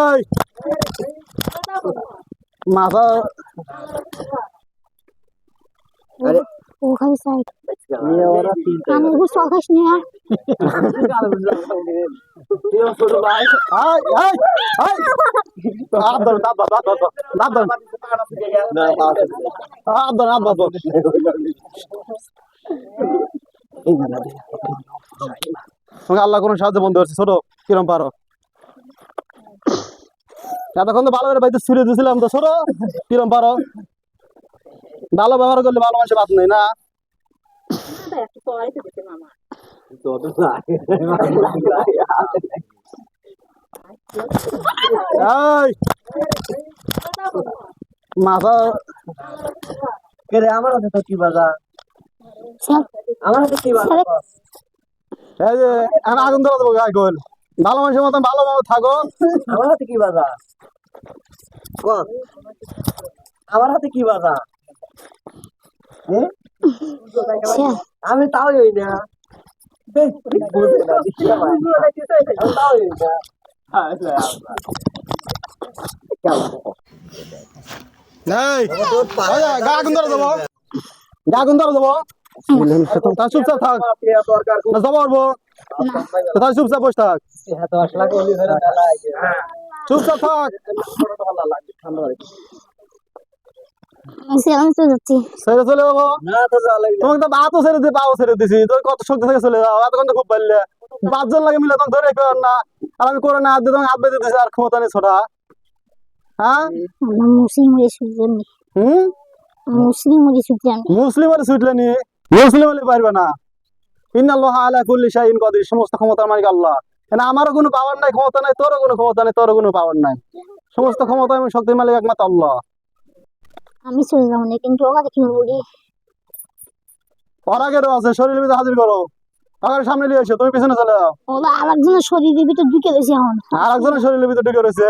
এই মাথা ওখানে সাইড আমি গুছ খাইছ নি আল্লাহ কোন সাহায্য বন্ধ হচ্ছে ছোট কিরম পারো এতক্ষণ তো ভালো করে বাইতে ছুড়ে দিয়েছিলাম তো ছোট কিরম পারো ভালো ব্যবহার করলে ভালো মানুষের বাদ নেই না মাথা আমার হাতে কি বাজা আমার হাতে কি বাজা এই যে আমি আগুন ধরা দেবো গায়ে গোল ভালো মানুষের মতন ভালোভাবে থাকো আমার হাতে কি বাজা আমার হাতে কি বাজা আমি তাও হই না আগুন ধরা দেবো আগুন ধরা দেবো চুপচাপ থাক জবাবো চুপচাপ বসে থাক চুপচাপ থাক ছেড়ে চলে যাবো তোমাকে তো হাতও ছেড়ে দিয়ে পাও ছেড়ে দিছি তো কত শক্তি থেকে চলে যাও এতক্ষণ তো খুব পারলে 5 জন লাগে মিলে তখন ধরে কর না আর আমি করে না হাত দিয়ে তোমাকে হাত বেঁধে দিছি আর ক্ষমতা নেই ছোটা হ্যাঁ মুসলিম হলে ছুটলে নি মুসলিম হলে পারবে না ইন্নাল্লাহা আলা কুল্লি শাইইন কাদির সমস্ত ক্ষমতার মালিক আল্লাহ এখানে আমারও কোনো পাওয়ার নাই ক্ষমতা নাই তোরও কোনো ক্ষমতা নাই তোরও কোনো পাওয়ার নাই সমস্ত ক্ষমতা এবং শক্তির মালিক একমাত্র আল্লাহ আমি চলে যাবো না কিন্তু ওরা দেখি বলি ওর আগেরও আছে শরীরের ভিতরে হাজির করো আগে সামনে নিয়ে এসো তুমি পিছনে চলে যাও ওরা আরেকজনের শরীরের ভিতরে ঢুকে রয়েছে এখন আর একজনের শরীরের ভিতরে ঢুকে রয়েছে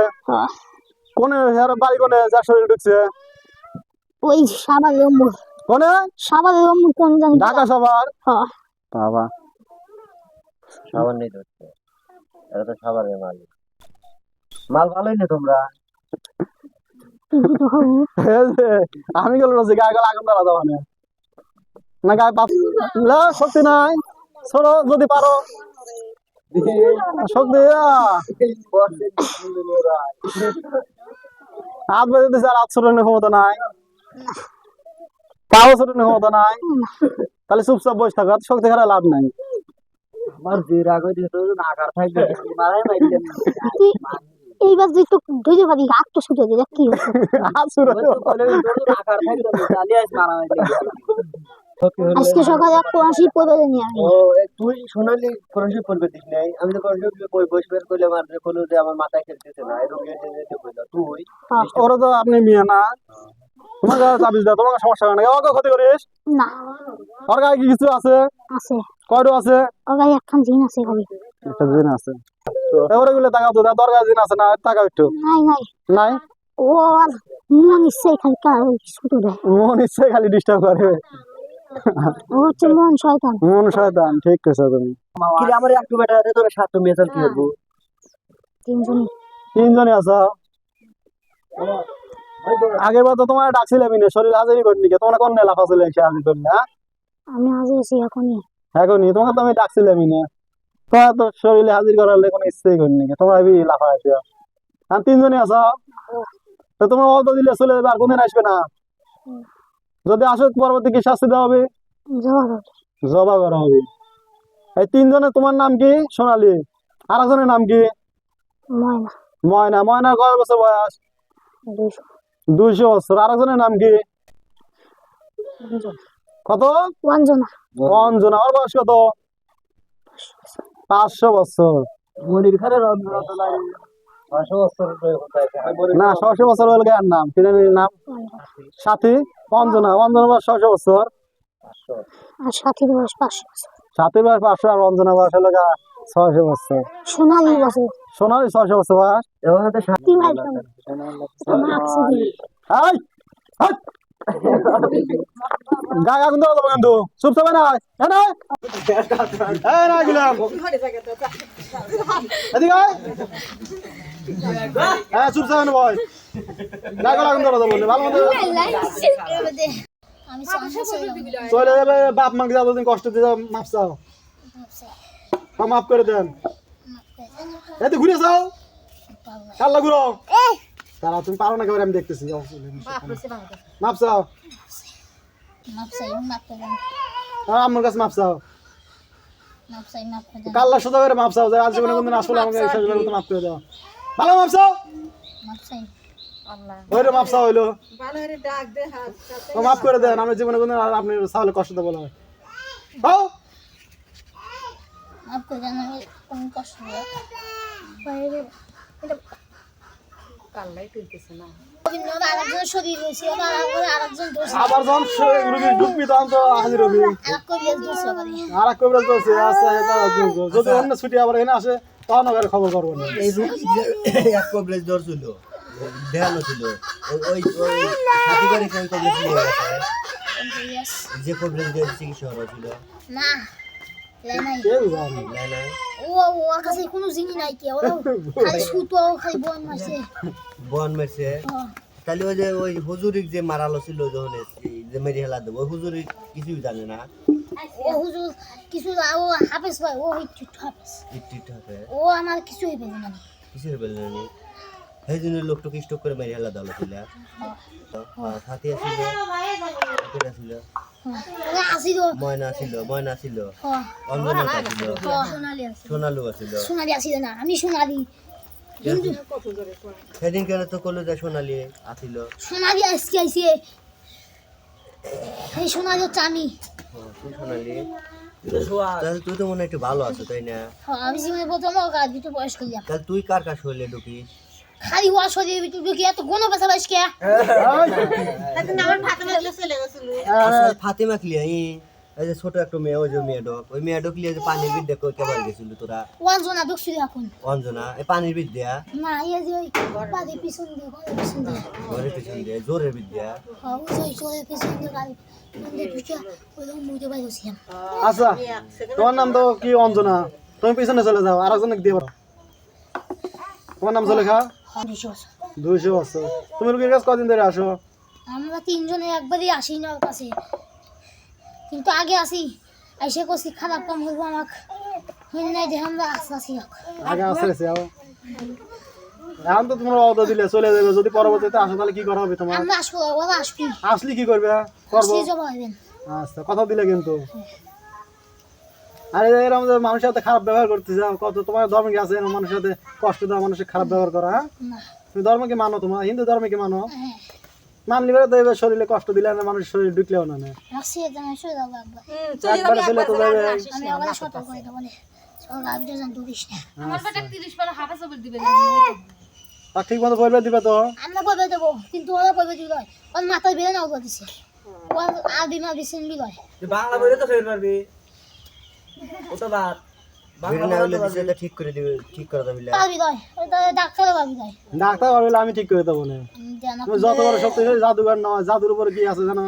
কোনে বাড়ি কোনে যার শরীর ঢুকছে ওই সাবারের অম্বুর কোনে সাবারের অম্বুর কোন জানি ঢাকা সাভার হ্যাঁ বাবা সাবান নেই ধরছে এটা তো সাবানের মালিক মাল ভালোই না তোমরা আমি গেল রয়েছে গায়ে গেলে আগুন ধরা দেওয়া না গায়ে শক্তি নাই ছোড়ো যদি পারো শক্তি হাত বেঁধে দিচ্ছে আর হাত ছোটানোর ক্ষমতা নাই পাও ছোটানোর ক্ষমতা নাই তাহলে চুপচাপ বসে থাকো শক্তি খারাপ লাভ নাই আমার যে রাগ হয়ে যেত আকার থাকবে মারাই মাইলে এইবার যে তো ধরে পারি হাত তো ছুটে দিয়ে কি হাত ছোটানো আকার থাকবে জানি আজ মারা মাইলে আজকে সকালে কোয়াশি পড়ে নিয়ে আমি ও তুই সোনালি কোরআন পড়বে দিস নাই আমি তো কোরআন বই বসবে কইলে মার কোনো যে আমার মাথায় খেলতেছে না এরকম যেতে কইলা তুই ওরা তো আপনি মেয়ে না তোমার গায়ে চাবিস দাও তোমার সমস্যা নাই ওকে ক্ষতি করিস না ওর গায়ে কি কিছু আছে আছে কয়টো আছে ওর গায়ে একখান জিন আছে কবি একটা জিন আছে এবারে গুলো টাকা তো তোর গায়ে জিন আছে না টাকা একটু নাই নাই নাই ও মন ইচ্ছে খালি ছুটো দেয় মন ইচ্ছে খালি ডিস্টার্ব করে ও হচ্ছে মন শয়তান ঠিক কইছো তুমি কি আমার একটু বেটা দে তোর সাত মেয়েজন কি করব তিনজনই আছো আগের বার তো তোমার ডাকছিলাম না শরীর হাজিরি করিনি কে তোমার কোন লাফা চলে এসে হাজির করলে আমি হাজির আছি এখনই তোমাকে তো আমি ডাকছিলামই না তোমার তো শরীরে হাজির করার কোনো ইচ্ছেই করিনি কে তোমরা লাফা আসে আর তিনজনই আছো তো তোমার অত দিলে চলে যাবে আর কোনদিন আসবে না যদি আসো পরবর্তী কি শাস্তি দেওয়া হবে জবা করা হবে এই তিনজনে তোমার নাম কি সোনালী আর একজনের নাম কি ময়না ময়না কয় বছর বয়স 200 বছর আর একজনের নাম কি কত অঞ্জনা ওর বয়স কত 500 বছর মনির খানের না 600 বছর হলো আর নাম কি জানি নাম সাথী অঞ্জনা বয়স 600 বছর আর সাথীর বয়স 500 বছর সাথীর বয়স 500 আর অঞ্জনা বয়স হলো 600 বছর সোনালী 600 বছর বয়স এবার তো সাথী গা আগুন ধরা দেবো কিন্তু চুপচাপ না না গেলাম এদিকে আয়। হ্যাঁ চুপচাপ না ভাই গা আগুন ধরা দেবো ভালো মতো আমি চলে যাবে বাপ মাকে যতদিন কষ্ট দিয়ে মাপ চাও মাফ করে দেন এতে ঘুরে যাও কাল্লা ঘুরো তারা তুমি পারো না একেবারে আমি দেখতেছি মাপ চাও আমার কাছে মাপ চাও কাল্লা সোজা করে মাপ চাও আজ জীবনে কোনদিন আসলে আমাকে মাপ করে দাও ভালো মাপ চাও ওইটা মাপ চাও হইলো মাফ করে দেন আমার জীবনে কোনদিন আপনি চাওয়ালে কষ্ট দেবো না আবার যখন রুগীর ঢুকবি তখন তো হাজির হবি আর এক কবিরাজ বলছে আচ্ছা যদি অন্য ছুটি আবার এখানে আসে তখন আবার খবর করবো না এই এক কবরেজ জ্বর ছিল দেহানো ছিল ওই সাথী করে কেন কবরেজ নিয়ে গেছে যে কবরেজ দিয়ে চিকিৎসা করা ছিল না কেউ জানে নাই নাই ওর কাছে কোনো জিনিস নাই কি ওরা খালি সুতো খালি বন মারছে বন মেরছে তাহলে ওই যে ওই হুজুরিক যে মারালো ছিল যখন যে মেরে হেলা দেবো ওই হুজুরিক কিছুই জানে না ও হুজুর কিছু ও হাফেজ ভাই ও একটু হাফেজ ইট হবে ও আমার কিছুই পেল না কিছুই বললেন না সেই জন্য লোকটাকে স্টক করে মেরে হেলা দাও ছিল সাথী আসিল আসিল আসিল ময়না ছিল অঞ্জনা ছিল সোনালু আসিল সোনালি আসিল না আমি সোনালি সেদিন কেন তো করলো যে সোনালি আসিল সোনালি আজকে আইসে এই সোনালি হচ্ছে আমি তুই সোনালি তাহলে তুই তো মনে হয় একটু ভালো আছো তাই না আমি জীবনে প্রথম কাজ দুটো বয়স করলাম তাহলে তুই কার কাছে হইলে ঢুকিস খালি ওয়া শরীর ভিতর ঢুকি এত কোনো পেশা পাইস কে ফাতেমা ক্লিয়া এই যে ছোট একটা মেয়ে ওই যে ওই মেয়েডক লিয়ে যে পানির বিদ্যা কেবল গেছিল তোরা ওয়ানজনা ঢুকছিল এখন অঞ্জনা এই পানির বিদ্যা না এই যে ওই বাড়ির পিছন দিয়ে ঘরের পিছন দিয়ে জোরের বিদ্যা ওই জোরের পিছন দিয়ে গাড়ি ঢুকে ওই মুইতে বাইরে ছিলাম আচ্ছা তোমার নাম তো কি অঞ্জনা তুমি পিছনে চলে যাও আর একজনকে দিয়ে পারো তোমার নাম চলে খা 200 বছর তুমি রুগীর কাছে কদিন ধরে আসো আমরা তিনজনে একবারই আসি না ওর কাছে কিন্তু আগে আসি এসে করছি খারাপ কাম হইব আমাকে হইল নাই যে আমরা আসি আগে আসছে এখন তো তোমার অর্ডার দিলে চলে যাবে যদি পরবর্তীতে আসো তাহলে কি করা হবে তোমার আমরা আসবো ওরা আসবি আসলে কি করবে করবো আসলে জমা হইবেন আচ্ছা কথা দিলে কিন্তু আরে এরকম যে মানুষের সাথে খারাপ ব্যবহার করতে যাও কত তোমার ধর্মে কি আছে মানুষের সাথে কষ্ট দেওয়া মানুষের খারাপ ব্যবহার করা হ্যাঁ না তুমি ধর্মকে মানো তোমার হিন্দু ধর্মকে মানো হ্যাঁ মানলি বেড়ে দেবে শরীরে কষ্ট দিলে না মানুষের শরীর ঢুকলেও না আসি এটা শুয়ে যাবো একবার একবারে চলে তো যাবে আমি আবার সতর্ক করে দেবো সব আমি তো জানতো দিস না আমার বেটা 30 পরে হাফে সবর দিবে আর ঠিক মতো বলবে দিবে তো আমরা বলবে দেবো কিন্তু ওরা বলবে দিল ওর মাথায় বেড়ে নাও দিছে ওর আর বিমার বেশি নিল বাংলা বইলে তো ফের পারবি ও তো বাদ ভিড় না হইলে দিছে এটা ঠিক করে দিবে ঠিক করে দেবে পারবি দয় ওটা ডাক্তারও পারবি দয় ডাক্তার বললে আমি ঠিক করে দেবো না তুমি যত বড় শক্তিশালী জাদুঘর নয় জাদুর উপরে কি আছে জানো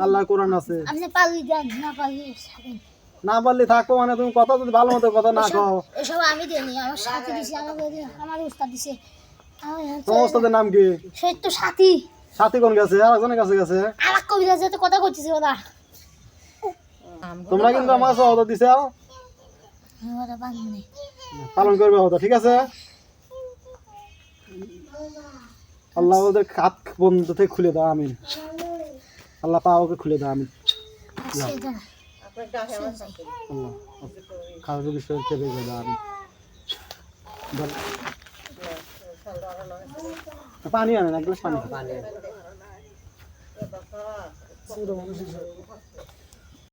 আল্লাহ কোরআন আছে আপনি পারবি দেন না পারবি থাকেন না পারলে থাকো মানে তুমি কথা যদি ভালো মতো কথা না কও এসব আমি দেনি আমার সাথে দিছে আমার উস্তাদ দিছে তোমার ওস্তাদের নাম কি সেই তো সাথী সাথী কোন গেছে আর একজনের কাছে গেছে আর এক কবিতা যেতে কথা করতেছে ওরা তোমরা কিন্তু আমার কাছে অর্ডার দিছে ওরা বান্ধবী পালন করবে অর্ডার ঠিক আছে আল্লাহ ওদের হাত বন্ধ থেকে খুলে দাও আমিন আল্লাহ পাওকে খুলে দাও আমিন সেটা আল্লাহ খাওয়ার বিষয় থেকে দাও আমিন পানি আনেন এক গ্লাস পানি